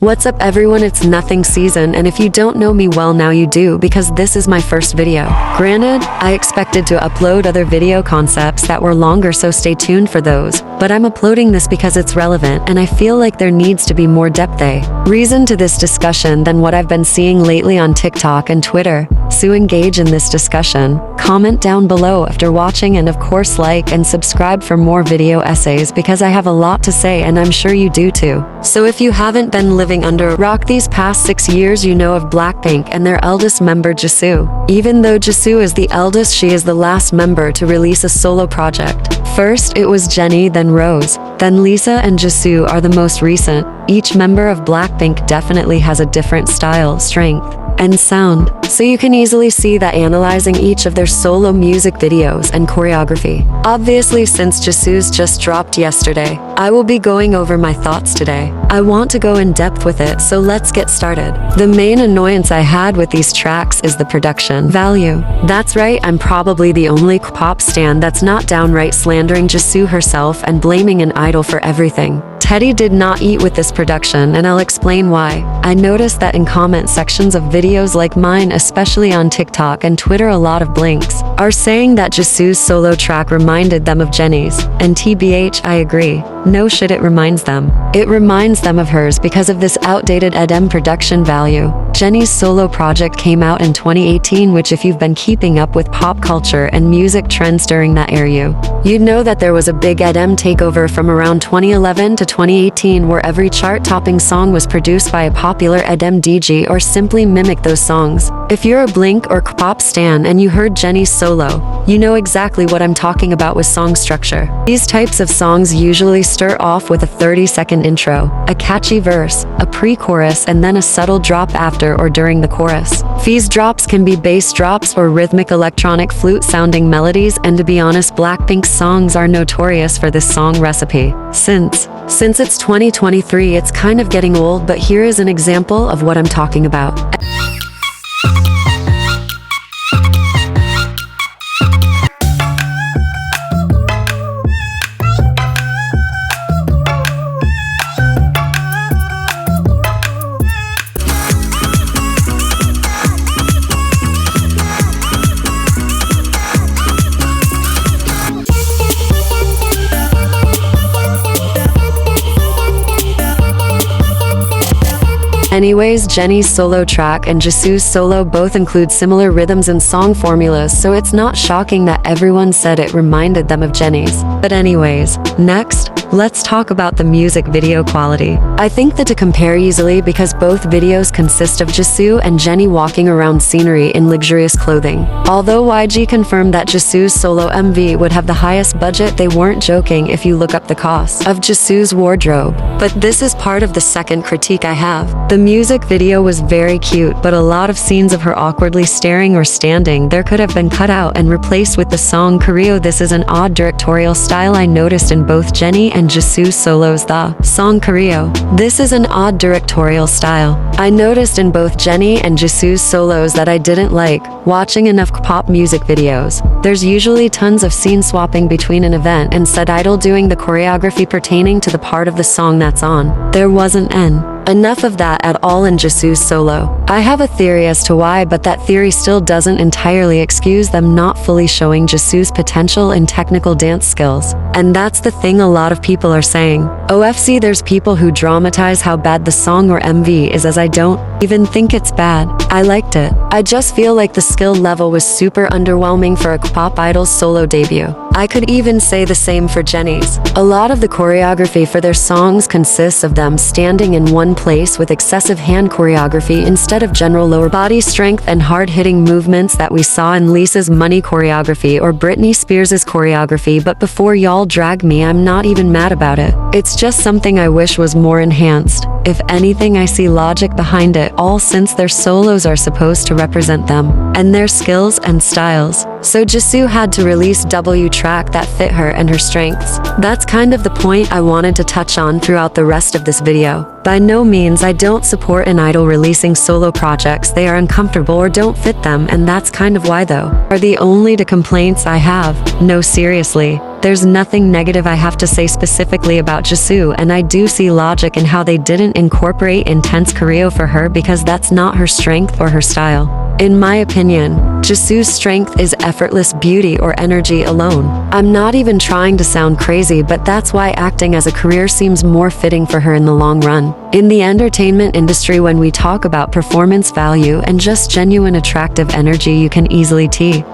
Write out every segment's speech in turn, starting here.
What's up everyone, it's Nothing Season, and if you don't know me well now you do, because this is my first video. Granted, I expected to upload other video concepts that were longer, so stay tuned for those, but I'm uploading this because it's relevant and I feel like there needs to be more depth reason to this discussion than what I've been seeing lately on TikTok and Twitter. So engage in this discussion, comment down below after watching, and of course like and subscribe for more video essays because I have a lot to say and I'm sure you do too. So if you haven't been living under a rock these past 6 years, you know of Blackpink and their eldest member Jisoo. Even though Jisoo is the eldest, she is the last member to release a solo project. First, it was Jennie, then Rose, then Lisa, and Jisoo are the most recent. Each member of Blackpink definitely has a different style, strength, and sound, so you can easily see that analyzing each of their solo music videos and choreography. Obviously, since Jisoo's just dropped yesterday, I will be going over my thoughts today. I want to go in depth with it, so let's get started. The main annoyance I had with these tracks is the production value. That's right, I'm probably the only K-pop stan that's not downright slandering Jisoo herself and blaming an idol for everything. Teddy did not eat with this production, and I'll explain why. I noticed that in comment sections of videos like mine, especially on TikTok and Twitter, a lot of blinks are saying that Jisoo's solo track reminded them of Jennie's, and TBH, I agree. No shit, it reminds them. It reminds them of hers because of this outdated EDM production value. Jennie's solo project came out in 2018, which if you've been keeping up with pop culture and music trends during that era, you'd know that there was a big EDM takeover from around 2011 to 2018 where every chart-topping song was produced by a popular EDM DJ or simply mimicked those songs. If you're a Blink or K-pop stan and you heard Jennie's solo, you know exactly what I'm talking about with song structure. These types of songs usually start off with a 30-second intro, a catchy verse, a pre-chorus, and then a subtle drop after or during the chorus. These drops can be bass drops or rhythmic electronic flute-sounding melodies, and to be honest, Blackpink's songs are notorious for this song recipe. Since it's 2023, it's kind of getting old, but here is an example of what I'm talking about. Anyways, Jennie's solo track and Jisoo's solo both include similar rhythms and song formulas, so it's not shocking that everyone said it reminded them of Jennie's. But anyways, next, let's talk about the music video quality. I think that to compare easily because both videos consist of Jisoo and Jennie walking around scenery in luxurious clothing. Although YG confirmed that Jisoo's solo MV would have the highest budget, they weren't joking if you look up the cost of Jisoo's wardrobe. But this is part of the second critique I have. The music video was very cute, but a lot of scenes of her awkwardly staring or standing there could have been cut out and replaced with the song choreo. This is an odd directorial style I noticed in both Jennie and Jisoo's solos. The song choreo. This is an odd directorial style I noticed in both Jennie and Jisoo's solos that I didn't like. Watching enough pop music videos, there's usually tons of scene swapping between an event and said idol doing the choreography pertaining to the part of the song that's on. There wasn't enough of that at all in Jisoo's solo. I have a theory as to why, but that theory still doesn't entirely excuse them not fully showing Jisoo's potential and technical dance skills. And that's the thing a lot of people are saying. OFC, there's people who dramatize how bad the song or MV is, as I don't even think it's bad. I liked it. I just feel like the skill level was super underwhelming for a K-pop idol's solo debut. I could even say the same for Jennie's. A lot of the choreography for their songs consists of them standing in one place with excessive hand choreography instead of general lower body strength and hard-hitting movements that we saw in Lisa's Money choreography or Britney Spears' choreography. But before y'all drag me, I'm not even mad about it. It's just something I wish was more enhanced. If anything, I see logic behind it all since their solos are supposed to represent them and their skills and styles. So Jisoo had to release W track that fit her and her strengths. That's kind of the point I wanted to touch on throughout the rest of this video. By no means I don't support an idol releasing solo projects they are uncomfortable or don't fit them, and that's kind of why though are the only two complaints I have. No, seriously. There's nothing negative I have to say specifically about Jisoo, and I do see logic in how they didn't incorporate intense choreo for her because that's not her strength or her style. In my opinion, Jisoo's strength is effortless beauty or energy alone. I'm not even trying to sound crazy, but that's why acting as a career seems more fitting for her in the long run. In the entertainment industry, when we talk about performance value and just genuine attractive energy, you can easily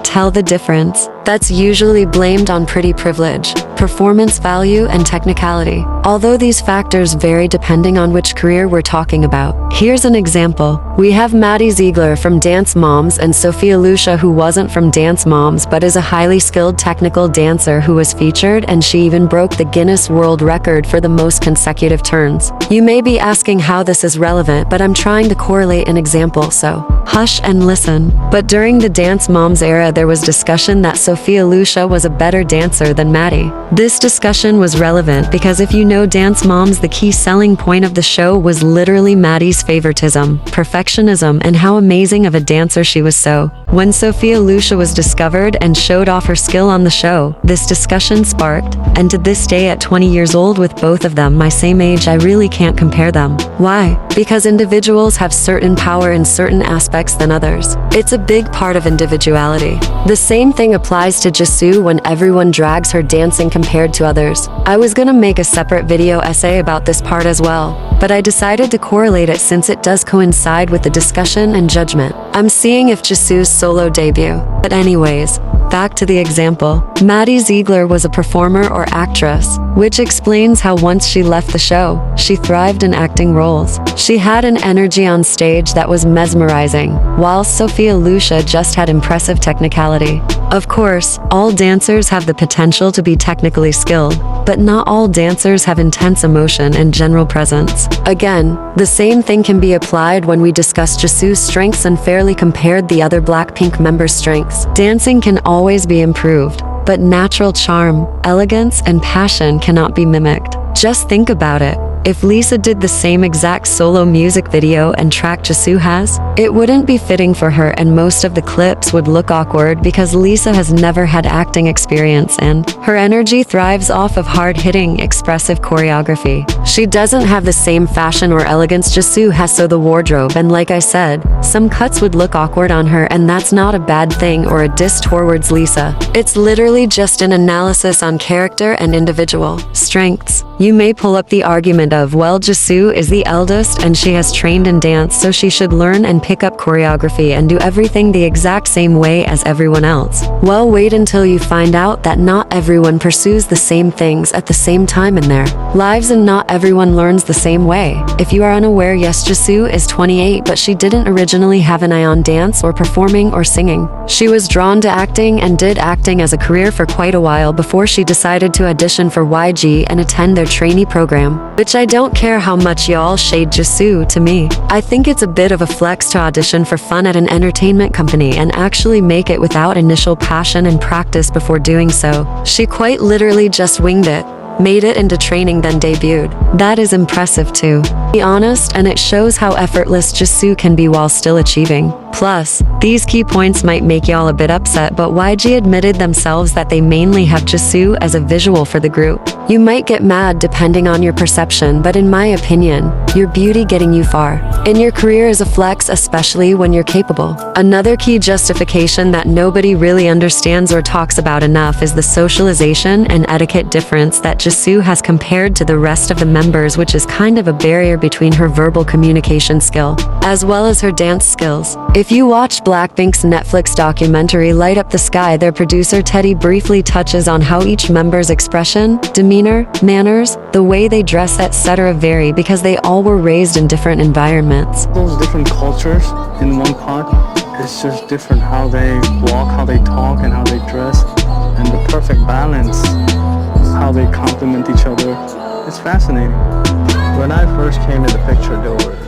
tell the difference. That's usually blamed on pretty privilege, performance value, and technicality. Although these factors vary depending on which career we're talking about. Here's an example. We have Maddie Ziegler from Dance Moms and Sophia Lucia, who wasn't from Dance Moms but is a highly skilled technical dancer who was featured, and she even broke the Guinness World Record for the most consecutive turns. You may be asking how this is relevant, but I'm trying to correlate an example, so hush and listen. But during the Dance Moms era, there was discussion that Sophia Lucia was a better dancer than Maddie. This discussion was relevant because if you know Dance Moms, the key selling point of the show was literally Maddie's favoritism, perfectionism, and how amazing of a dancer she was. So, when Sophia Lucia was discovered and showed off her skill on the show, this discussion sparked, and to this day at 20 years old with both of them my same age, I really can't compare them. Why? Because individuals have certain power in certain aspects than others. It's a big part of individuality. The same thing applies to Jisoo when everyone drags her dancing compared to others. I was gonna make a separate video essay about this part as well, but I decided to correlate it since it does coincide with the discussion and judgment. I'm seeing if Jisoo's solo debut. But anyways, back to the example. Maddie Ziegler was a performer or actress, which explains how once she left the show, she thrived in acting roles. She had an energy on stage that was mesmerizing, while Sophia Lucia just had impressive technicality. Of course, all dancers have the potential to be technically skilled, but not all dancers have intense emotion and general presence. Again, the same thing can be applied when we discuss Jisoo's strengths and fairly compared the other Blackpink members' strengths. Dancing can always be improved, but natural charm, elegance, and passion cannot be mimicked. Just think about it. If Lisa did the same exact solo music video and track Jisoo has, it wouldn't be fitting for her, and most of the clips would look awkward because Lisa has never had acting experience and her energy thrives off of hard-hitting, expressive choreography. She doesn't have the same fashion or elegance Jisoo has, so the wardrobe, and like I said, some cuts would look awkward on her, and that's not a bad thing or a diss towards Lisa. It's literally just an analysis on character and individual strengths. You may pull up the argument of, well, Jisoo is the eldest and she has trained in dance, so she should learn and pick up choreography and do everything the exact same way as everyone else. Well, wait until you find out that not everyone pursues the same things at the same time in their lives, and not everyone learns the same way. If you are unaware, yes, Jisoo is 28, but she didn't originally have an eye on dance or performing or singing. She was drawn to acting and did acting as a career for quite a while before she decided to audition for YG and attend their trainee program, which I don't care how much y'all shade Jisoo. To me, I think it's a bit of a flex to audition for fun at an entertainment company and actually make it without initial passion and practice before doing so. She quite literally just winged it, made it into training, then debuted. That is impressive too. Be honest, and it shows how effortless Jisoo can be while still achieving. Plus, these key points might make y'all a bit upset, but YG admitted themselves that they mainly have Jisoo as a visual for the group. You might get mad depending on your perception, but in my opinion, your beauty getting you far in your career is a flex, especially when you're capable. Another key justification that nobody really understands or talks about enough is the socialization and etiquette difference that Jisoo has compared to the rest of the members, which is kind of a barrier between her verbal communication skill as well as her dance skills. If you watched Blackpink's Netflix documentary Light Up the Sky, their producer Teddy briefly touches on how each member's expression, demeanor, manners, the way they dress, etc. vary because they all were raised in different environments. Those different cultures in one pot, it's just different how they walk, how they talk, and how they dress, and the perfect balance, how they complement each other. It's fascinating. When I first came in the picture, there were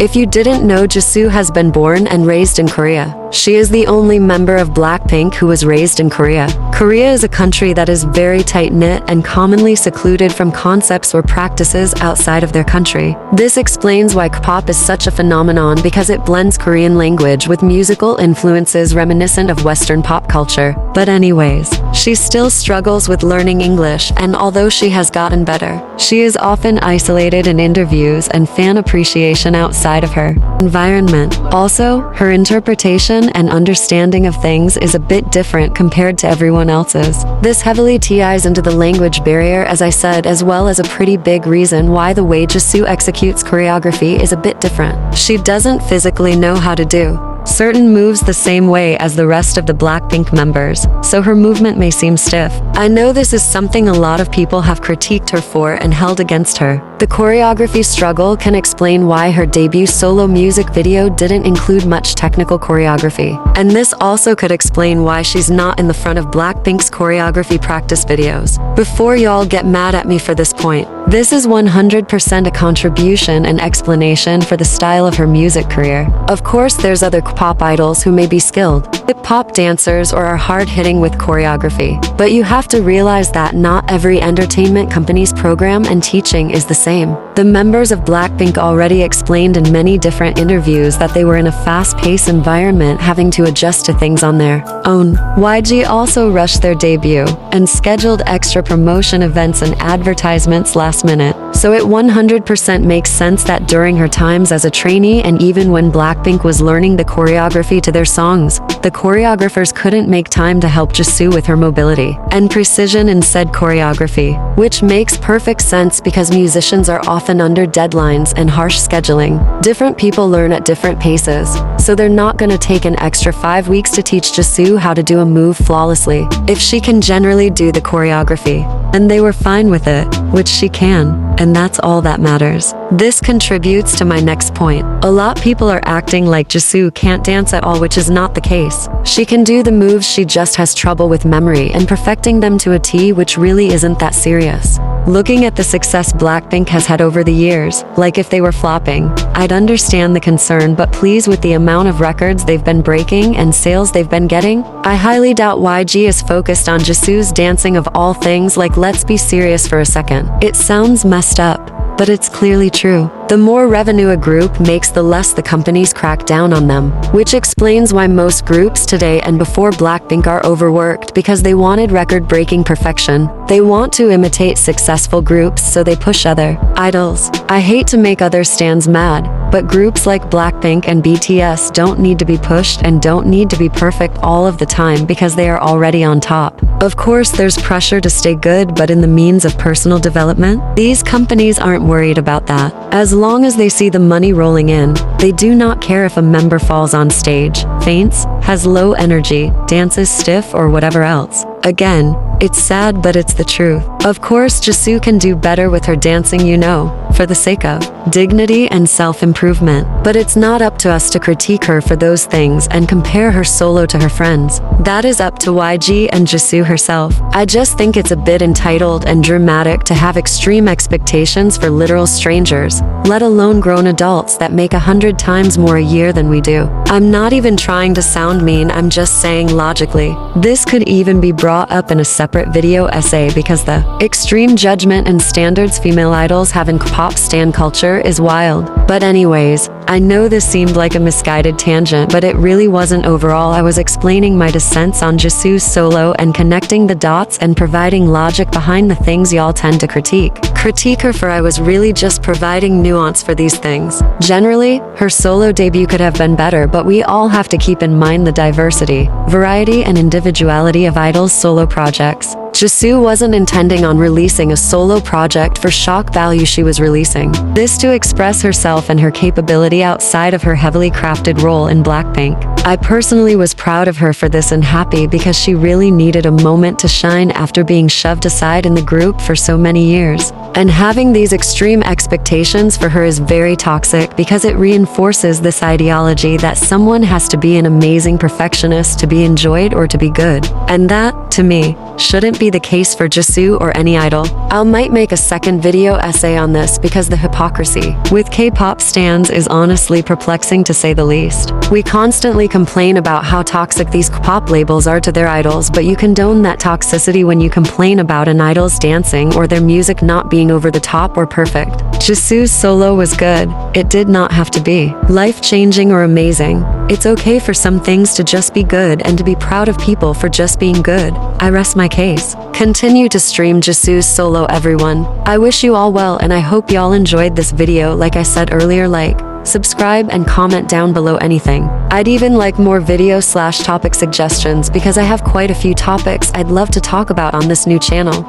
If you didn't know, Jisoo has been born and raised in Korea. She is the only member of Blackpink who was raised in Korea. Korea is a country that is very tight-knit and commonly secluded from concepts or practices outside of their country. This explains why K-pop is such a phenomenon, because it blends Korean language with musical influences reminiscent of Western pop culture. But anyways, she still struggles with learning English, and although she has gotten better, she is often isolated in interviews and fan appreciation outside of her environment. Also, her interpretation and understanding of things is a bit different compared to everyone else's. This heavily ties into the language barrier, as I said, as well as a pretty big reason why the way Jisoo executes choreography is a bit different. She doesn't physically know how to do certain moves the same way as the rest of the Blackpink members, so her movement may seem stiff. I know this is something a lot of people have critiqued her for and held against her. The choreography struggle can explain why her debut solo music video didn't include much technical choreography. And this also could explain why she's not in the front of Blackpink's choreography practice videos. Before y'all get mad at me for this point, this is 100% a contribution and explanation for the style of her music career. Of course, there's other pop idols who may be skilled hip-hop dancers or are hard-hitting with choreography. But you have to realize that not every entertainment company's program and teaching is the same. The members of Blackpink already explained in many different interviews that they were in a fast-paced environment, having to adjust to things on their own. YG also rushed their debut and scheduled extra promotion events and advertisements last minute. So it 100% makes sense that during her times as a trainee and even when Blackpink was learning the choreography to their songs, the choreographers couldn't make time to help Jisoo with her mobility and precision in said choreography, which makes perfect sense because musicians are often under deadlines and harsh scheduling. Different people learn at different paces, so they're not gonna take an extra 5 weeks to teach Jisoo how to do a move flawlessly if she can generally do the choreography. And they were fine with it, which she can, and that's all that matters. This contributes to my next point. A lot people are acting like Jisoo can't dance at all, which is not the case. She can do the moves, she just has trouble with memory and perfecting them to a T, which really isn't that serious. Looking at the success Blackpink has had over the years, like if they were flopping, I'd understand the concern, but please, with the amount of records they've been breaking and sales they've been getting, I highly doubt YG is focused on Jisoo's dancing of all things. Like, let's be serious for a second. It sounds messed up, but it's clearly true. The more revenue a group makes, the less the companies crack down on them, which explains why most groups today and before Blackpink are overworked, because they wanted record-breaking perfection. They want to imitate successful groups, so they push other idols. I hate to make other stans mad, but groups like Blackpink and BTS don't need to be pushed and don't need to be perfect all of the time because they are already on top. Of course, there's pressure to stay good, but in the means of personal development, these companies aren't worried about that. As long as they see the money rolling in, they do not care if a member falls on stage, faints, has low energy, dances stiff, or whatever else. Again, it's sad, but it's the truth. Of course, Jisoo can do better with her dancing, for the sake of dignity and self-improvement. But it's not up to us to critique her for those things and compare her solo to her friends. That is up to YG and Jisoo herself. I just think it's a bit entitled and dramatic to have extreme expectations for literal strangers, let alone grown adults that make 100 times more a year than we do. I'm not even trying to sound mean, I'm just saying logically. This could even be brought up in a separate video essay because the extreme judgment and standards female idols have in pop stan culture is wild. But anyways, I know this seemed like a misguided tangent, but it really wasn't. Overall, I was explaining my dissents on Jisoo's solo and connecting the dots and providing logic behind the things y'all tend to critique her for. I was really just providing nuance for these things. Generally, her solo debut could have been better, but we all have to keep in mind the diversity, variety, and individuality of idols' solo projects. Jisoo wasn't intending on releasing a solo project for shock value. She was releasing this to express herself and her capability outside of her heavily crafted role in Blackpink. I personally was proud of her for this and happy because she really needed a moment to shine after being shoved aside in the group for so many years. And having these extreme expectations for her is very toxic because it reinforces this ideology that someone has to be an amazing perfectionist to be enjoyed or to be good. And that, to me, shouldn't be the case for Jisoo or any idol. I might make a second video essay on this because the hypocrisy with K-pop stans is honestly honestly perplexing to say the least. We constantly complain about how toxic these pop labels are to their idols, but you condone that toxicity when you complain about an idol's dancing or their music not being over the top or perfect. Jisoo's solo was good. It did not have to be life-changing or amazing. It's okay for some things to just be good and to be proud of people for just being good. I rest my case. Continue to stream Jisoo's solo, everyone. I wish you all well, and I hope y'all enjoyed this video. Like I said earlier, like, subscribe, and comment down below anything. I'd even like more video/topic suggestions because I have quite a few topics I'd love to talk about on this new channel.